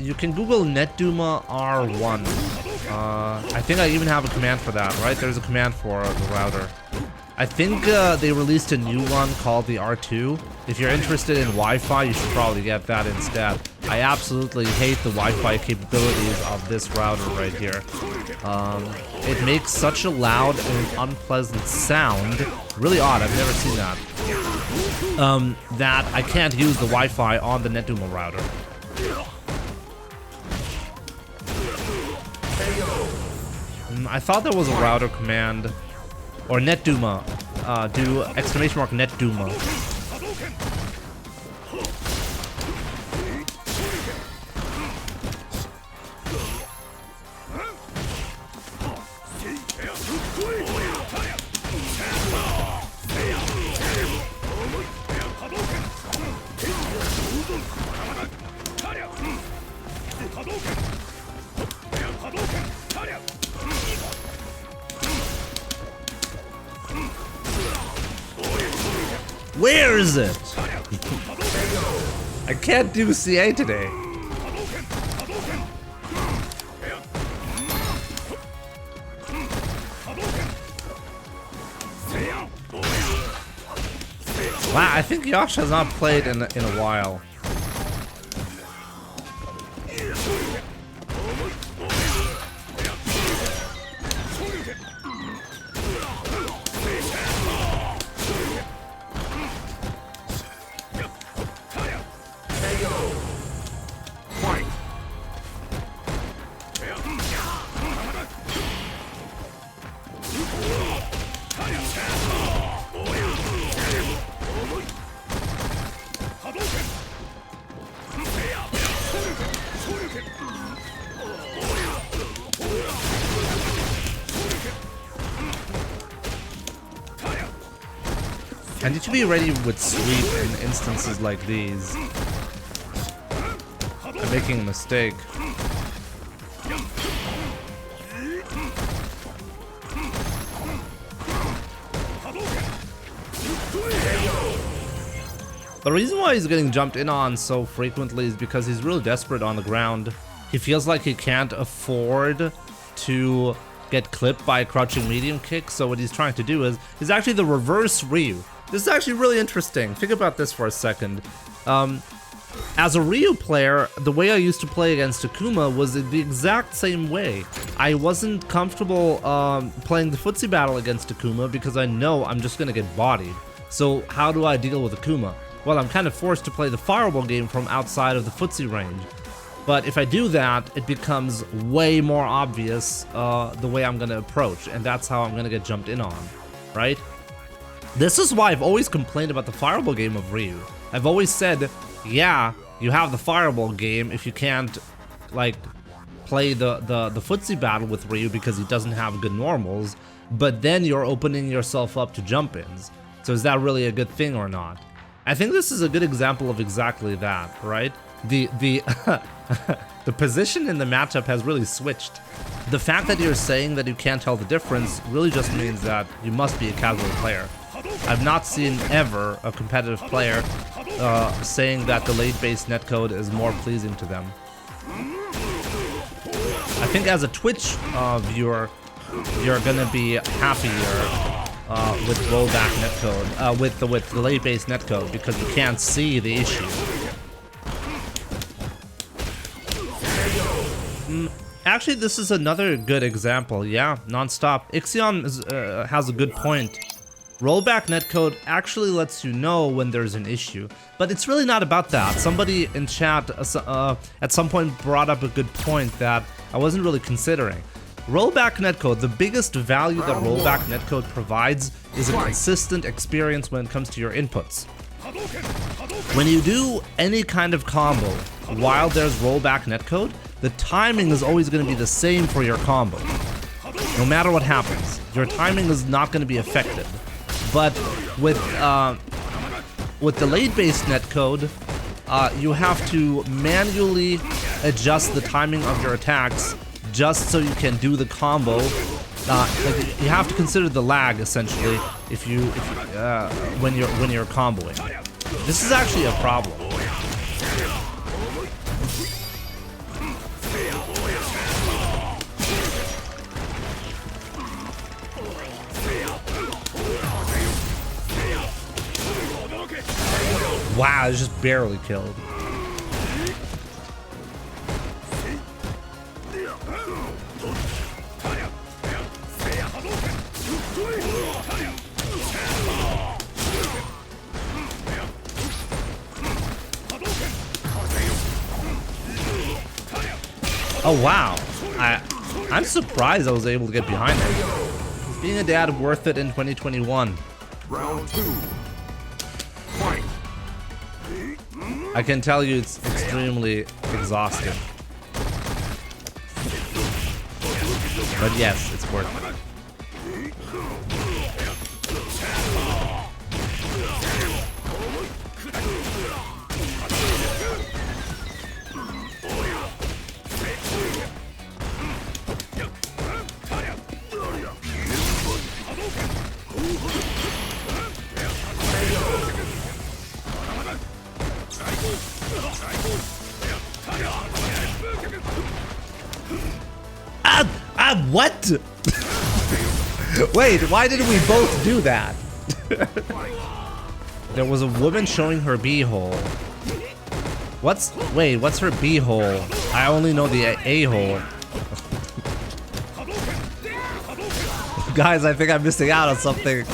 you can Google NetDuma R1. I think I even have a command for that, right? There's a command for the router. I think they released a new one called the R2. If you're interested in Wi-Fi, you should probably get that instead. I absolutely hate the Wi-Fi capabilities of this router right here. It makes such a loud and unpleasant sound. Really odd, I've never seen that. That I can't use the Wi-Fi on the NetDuma router. I thought there was a router command. Or NetDuma. Do exclamation mark NetDuma. Where is it? I can't do CA today. Wow, I think Yosh has not played in a while. I need to be ready with sweep in instances like these. I'm making a mistake. The reason why he's getting jumped in on so frequently is because he's real desperate on the ground. He feels like he can't afford to get clipped by a crouching medium kick, so what he's trying to do is actually the reverse Ryu. This is actually really interesting. Think about this for a second. As a Ryu player, the way I used to play against Akuma was the exact same way. I wasn't comfortable playing the footsie battle against Akuma because I know I'm just gonna get bodied. So how do I deal with Akuma? Well, I'm kind of forced to play the fireball game from outside of the footsie range. But if I do that, it becomes way more obvious the way I'm gonna approach, and that's how I'm gonna get jumped in on, right? This is why I've always complained about the fireball game of Ryu. I've always said, yeah, you have the fireball game if you can't, like, play the footsie battle with Ryu because he doesn't have good normals, but then you're opening yourself up to jump-ins. So is that really a good thing or not? I think this is a good example of exactly that, right? The the position in the matchup has really switched. The fact that you're saying that you can't tell the difference really just means that you must be a casual player. I've not seen ever a competitive player saying that the late-based netcode is more pleasing to them. I think as a Twitch viewer, you're gonna be happier with rollback netcode, with the late-based netcode, because you can't see the issue. Actually, this is another good example. Yeah, non-stop. Ixion has a good point. Rollback netcode actually lets you know when there's an issue, but it's really not about that. Somebody in chat at some point brought up a good point that I wasn't really considering. Rollback netcode, the biggest value that rollback netcode provides is a consistent experience when it comes to your inputs. When you do any kind of combo while there's rollback netcode, the timing is always going to be the same for your combo. No matter what happens, your timing is not going to be affected. But with the late-based netcode, you have to manually adjust the timing of your attacks just so you can do the combo. Like you have to consider the lag essentially when you're comboing. This is actually a problem. Wow, it's just barely killed. Oh wow, I'm surprised I was able to get behind him. Is being a dad worth it in 2021? Round 2. Fight. I can tell you it's extremely exhausting. But yes, it's worth it. What? Wait, why did we both do that? There was a woman showing her b-hole. What's her b-hole? I only know the a-hole. Guys, I think I'm missing out on something.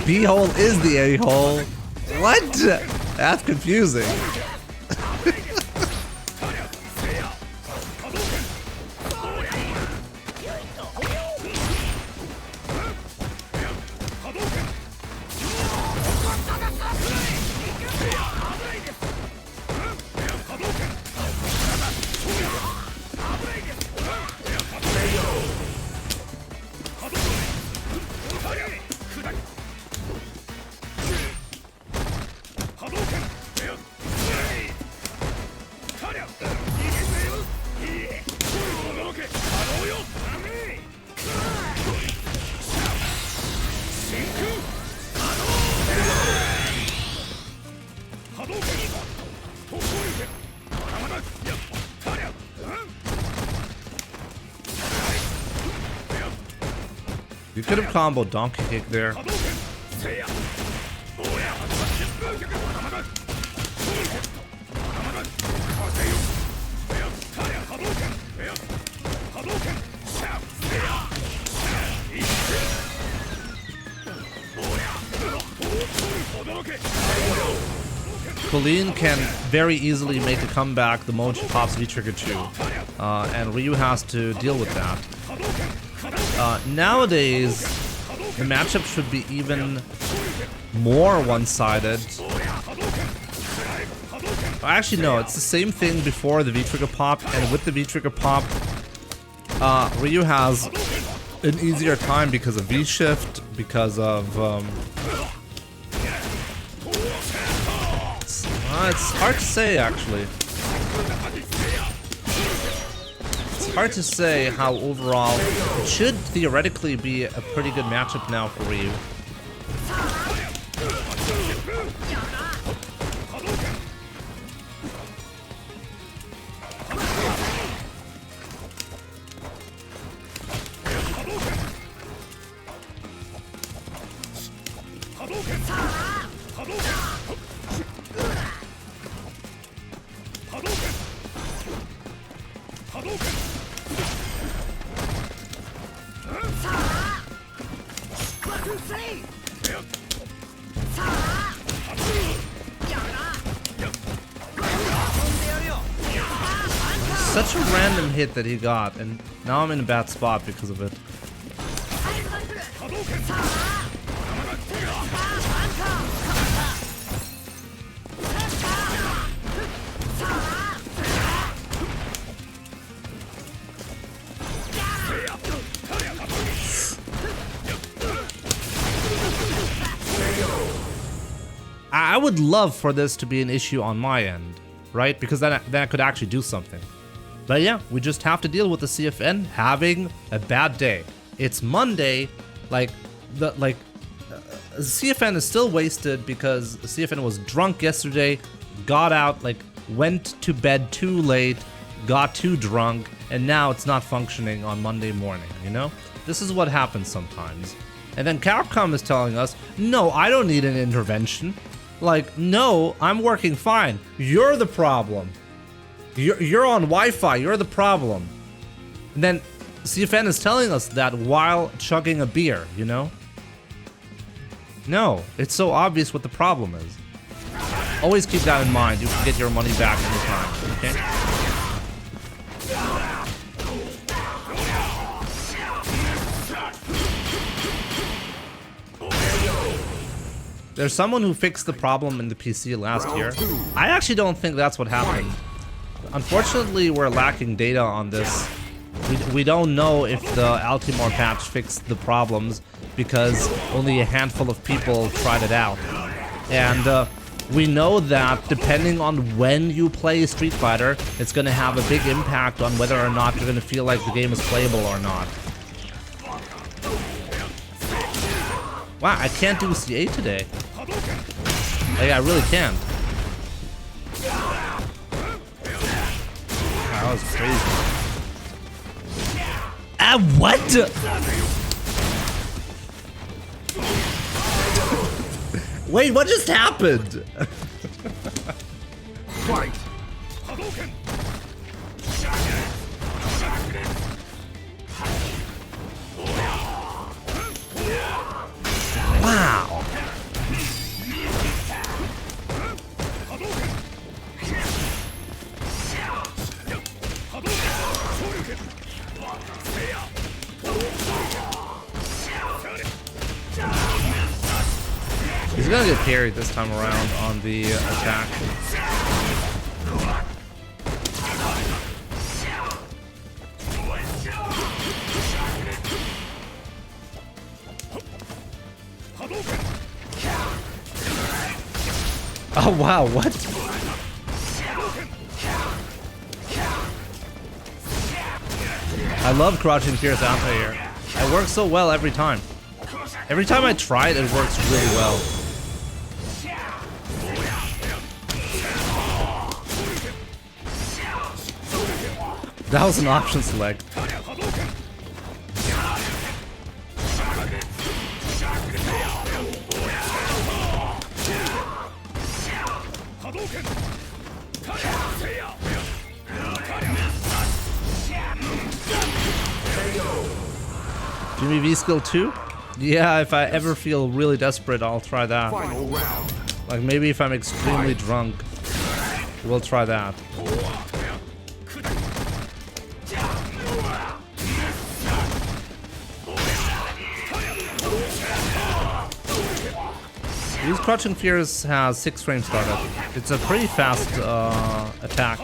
B-hole is the A-hole. What? That's confusing. You could have comboed Donkey Kick there. Colleen can very easily make a comeback the moment she pops V-Trigger 2, and Ryu has to deal with that. Nowadays, the matchup should be even more one-sided. Actually, no, it's the same thing before the V-Trigger pop, and with the V-Trigger pop, Ryu has an easier time because of V-Shift, because of... it's hard to say, actually. It's hard to say how overall it should theoretically be a pretty good matchup now for Ryu. Such a random hit that he got, and now I'm in a bad spot because of it. I would love for this to be an issue on my end, right? Because then I could actually do something. But yeah, we just have to deal with the CFN having a bad day. It's Monday, CFN is still wasted because CFN was drunk yesterday, got out, like, went to bed too late, got too drunk, and now it's not functioning on Monday morning, you know? This is what happens sometimes. And then Capcom is telling us, no, I don't need an intervention. Like, no, I'm working fine. You're the problem. You're on Wi-Fi, you're the problem. And then CFN is telling us that while chugging a beer, you know? No, it's so obvious what the problem is. Always keep that in mind. You can get your money back anytime, okay? There's someone who fixed the problem in the PC last year. I actually don't think that's what happened. Unfortunately, we're lacking data on this. We don't know if the Altimore patch fixed the problems because only a handful of people tried it out. And we know that depending on when you play Street Fighter, it's going to have a big impact on whether or not you're going to feel like the game is playable or not. Wow, I can't do CA today. Like, I really can't. Wow, that was crazy. Ah, what? Wait, what just happened? Fight! Wow. He's gonna get carried this time around on the attack. Oh wow, what? I love crouching fierce anti-air. It works so well every time. Every time I try it, it works really well. That was an option select. Jimmy V skill 2? Yeah, if I ever feel really desperate, I'll try that. Final round. Like maybe if I'm extremely drunk, we'll try that. Use Crouching Fierce has 6 frame startup. It's a pretty fast attack.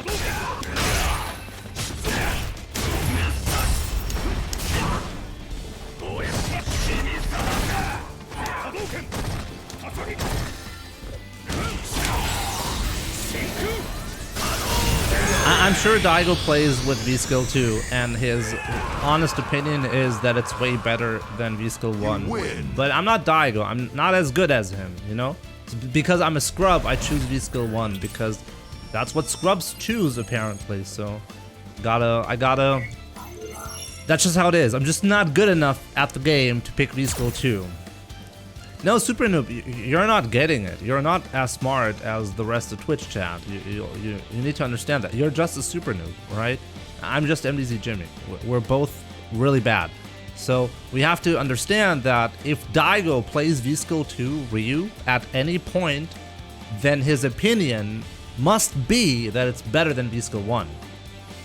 I'm sure Daigo plays with V-Skill 2, and his honest opinion is that it's way better than V-Skill 1. But I'm not Daigo, I'm not as good as him, you know? Because I'm a scrub, I choose V-Skill 1, because that's what scrubs choose, apparently, so... I gotta... That's just how it is. I'm just not good enough at the game to pick V-Skill 2. No, Super Noob, you're not getting it. You're not as smart as the rest of Twitch chat. You need to understand that. You're just a Super Noob, right? I'm just MDZ Jimmy. We're both really bad. So we have to understand that if Daigo plays V-Skill 2 Ryu at any point, then his opinion must be that it's better than V-Skill 1.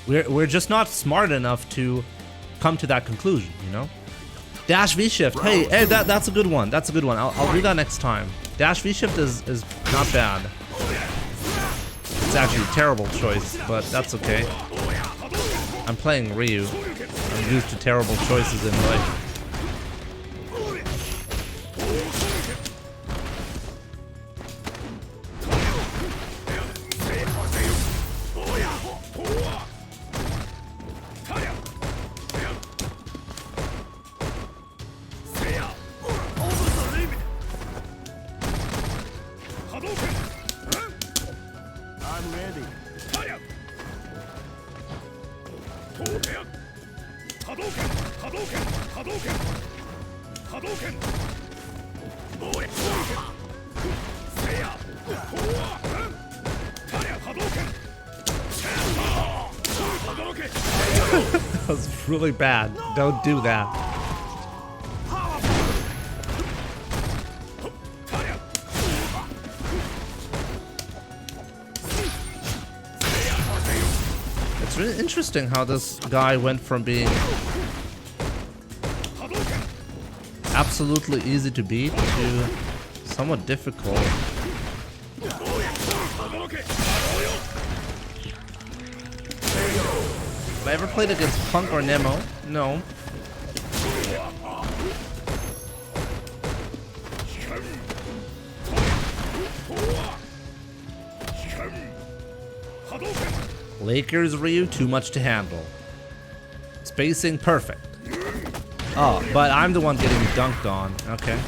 We're just not smart enough to come to that conclusion, you know? Dash V-Shift, hey, that's a good one. That's a good one. I'll do that next time. Dash V-Shift is not bad. It's actually a terrible choice, but that's okay. I'm playing Ryu. I'm used to terrible choices in life. That was really bad. Don't do that. It's really interesting how this guy went from being absolutely easy to beat to somewhat difficult. Have I ever played against Punk or Nemo? No. Lakers Ryu, too much to handle. Spacing perfect. Oh, but I'm the one getting dunked on. Okay.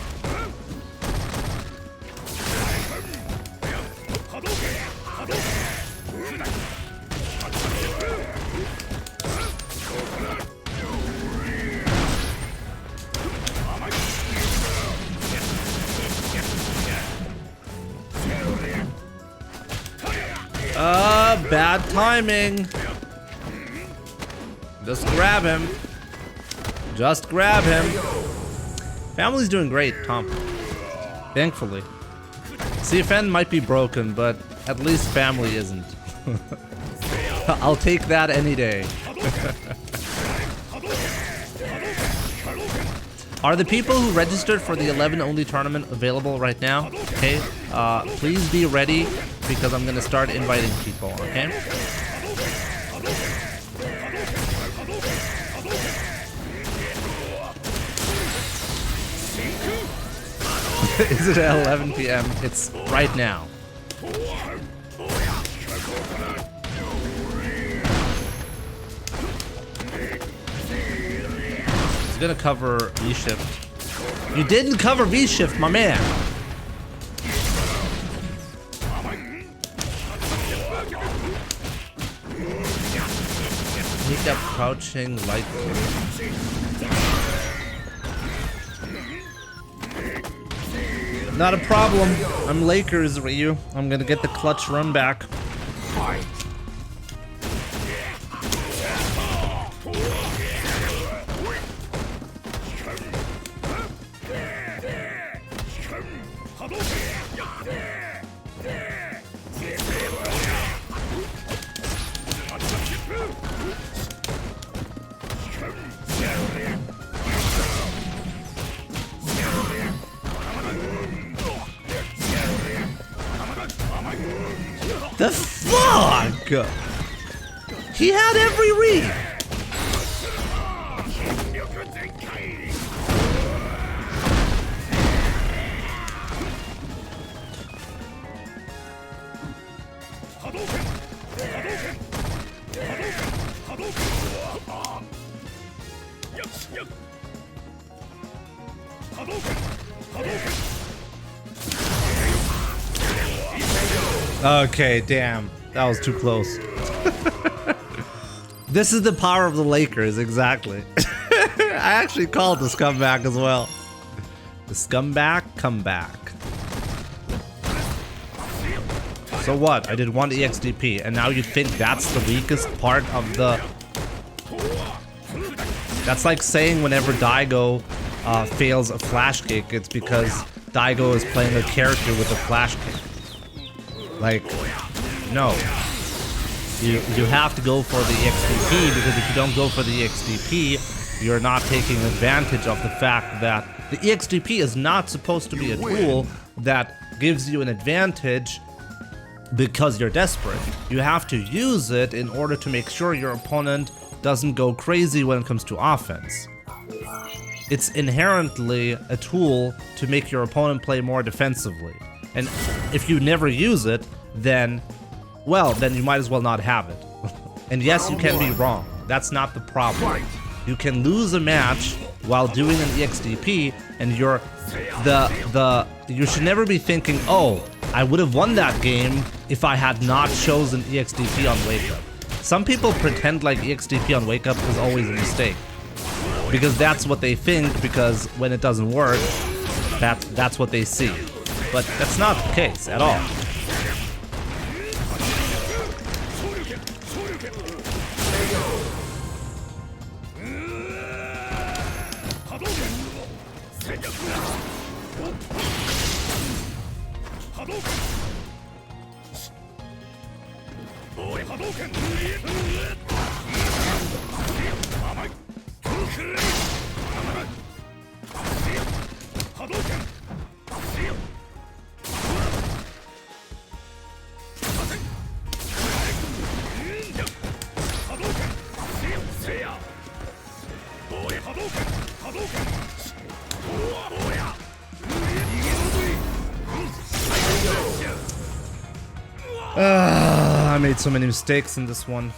Bad timing. Just grab him. Just grab him. Family's doing great, Tom. Thankfully. CFN might be broken, but at least family isn't. I'll take that any day. Are the people who registered for the 11 only tournament available right now? Okay, please be ready because I'm gonna start inviting people, okay? Is it at 11 p.m.? It's right now. He's gonna cover V-shift. You didn't cover V-shift, my man! Sneak up crouching lightly. Not a problem. I'm Lakers, Ryu. I'm gonna get the clutch run back. The fuck? He had every read. Okay, damn. That was too close. This is the power of the Lakers, exactly. I actually called the scumbag as well. The scumbag, come back. So what? I did one EXDP, and now you think that's the weakest part of the... That's like saying whenever Daigo fails a flash kick, it's because Daigo is playing a character with a flash kick. Like, no. You have to go for the EXDP, because if you don't go for the EXDP, you're not taking advantage of the fact that the EXDP is not supposed to be a tool that gives you an advantage because you're desperate. You have to use it in order to make sure your opponent doesn't go crazy when it comes to offense. It's inherently a tool to make your opponent play more defensively. And if you never use it, then, well, then you might as well not have it. And yes, you can be wrong. That's not the problem. You can lose a match while doing an EXDP, and you should never be thinking, oh, I would have won that game if I had not chosen EXDP on wake up. Some people pretend like EXTP on Wake Up is always a mistake. Because that's what they think, because when it doesn't work, that's what they see. But that's not the case at all. I made so many mistakes in this one.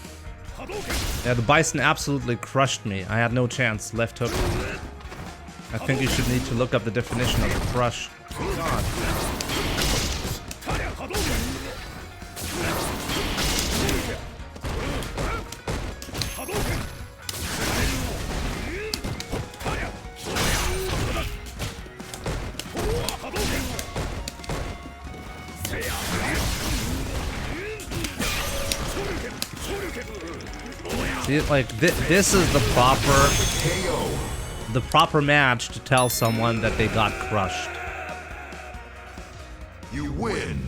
Yeah, the Bison absolutely crushed me. I had no chance. Left hook. I think you should need to look up the definition of crush. God. See, like this is the proper match to tell someone that they got crushed. You win.